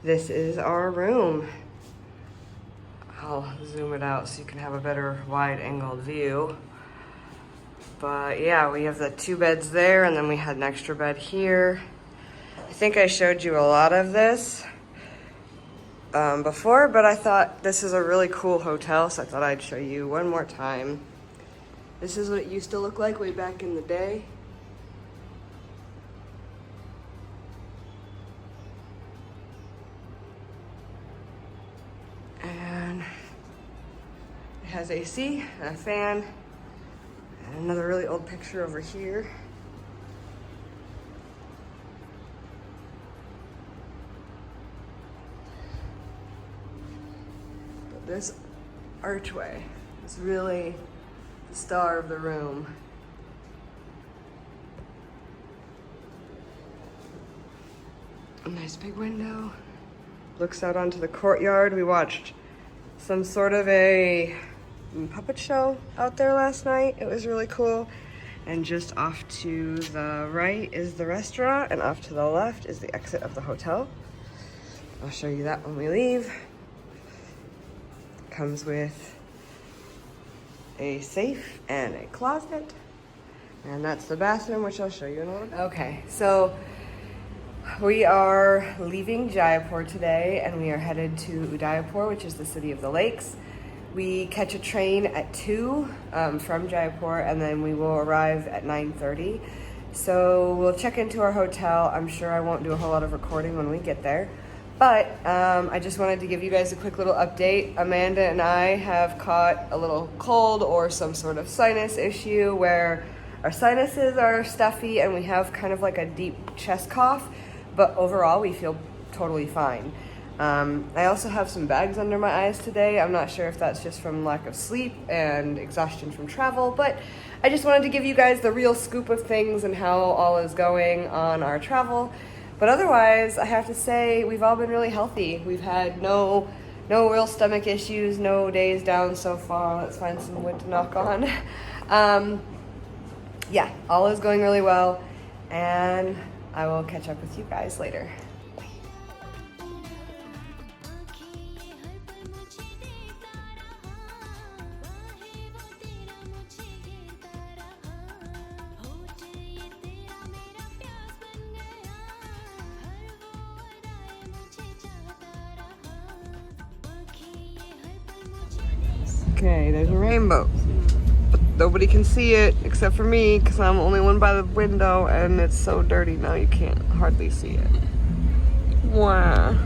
this is our room. I'll zoom it out so you can have a better wide-angled view. But yeah, we have the 2 beds there, and then we had an extra bed here. I think I showed you a lot of this before, but I thought this is a really cool hotel, so I thought I'd show you one more time. This is what it used to look like way back in the day. And it has AC and a fan. And another really old picture over here. But this archway is really the star of the room. A nice big window. Looks out onto the courtyard. We watched some sort of a puppet show out there last night. It was really cool. And just off to the right is the restaurant, and off to the left is the exit of the hotel. I'll show you that when we leave. Comes with a safe and a closet. And that's the bathroom, which I'll show you in a little bit. Okay, so we are leaving Jaipur today, and we are headed to Udaipur, which is the city of the lakes. We catch a train at 2 from Jaipur, and then we will arrive at 9:30. So we'll check into our hotel. I'm sure I won't do a whole lot of recording when we get there. But I just wanted to give you guys a quick little update. Amanda and I have caught a little cold or some sort of sinus issue where our sinuses are stuffy and we have kind of like a deep chest cough. But overall, we feel totally fine. I also have some bags under my eyes today. I'm not sure if that's just from lack of sleep and exhaustion from travel, but I just wanted to give you guys the real scoop of things and how all is going on our travel. But otherwise, I have to say, we've all been really healthy. We've had no real stomach issues, no days down so far. Let's find some wood to knock on. Yeah, all is going really well, and I will catch up with you guys later. Okay, there's a rainbow. But nobody can see it except for me because I'm the only one by the window and it's so dirty now you can't hardly see it. Wow.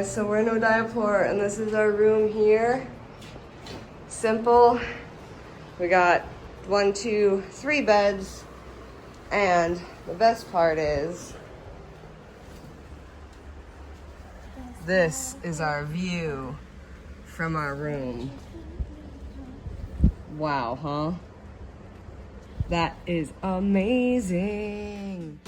So we're in Udaipur and this is our room here. Simple. We got 1, 2, 3 beds, and the best part is this is our view from our room. Wow, huh? That is amazing.